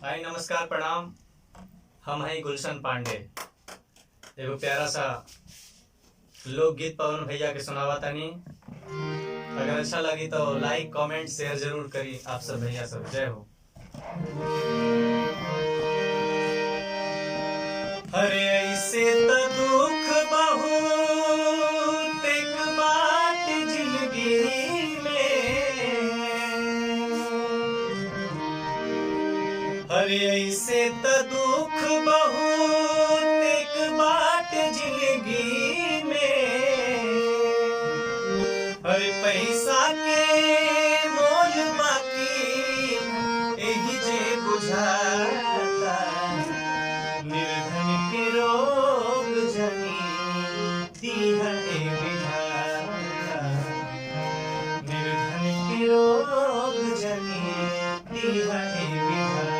हाय नमस्कार प्रणाम। हम हैं गुलशन पांडे। एगो प्यारा सा लोकगीत पवन भैया के सुनावा तानी। अगर अच्छा लगी तो लाइक कमेंट शेयर जरूर करी। आप सब भैया सब जय हो। अरे ऐसे तो दुख बहुत एक बात जिंदगी में, अरे ऐसे तो दुख बहुत एक बात जिंदगी में। अरे पैसा के मोल बाकी एही जे बुझाता, निर्धन के रोग जनी दीहा ए विधाता, निर्धन के रोग जनी दीहा ए विधाता।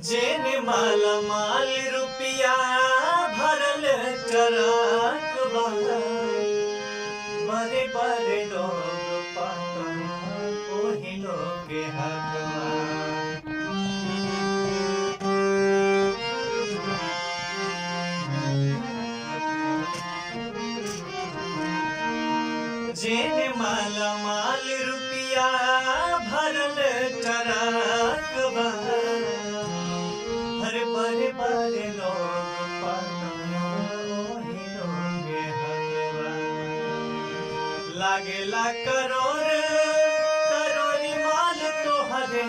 जेने माला माल रुपया भरल ट्रक बा, बड़े बड़े लोग पाता ओही लोग के हक बा। जेने माला माल रुपया भरल ट्रक बा, हर बड़े बड़े लोग पाता ओही लोग के हक बा। लागेला करोड़ करोड़ी माल तोहरे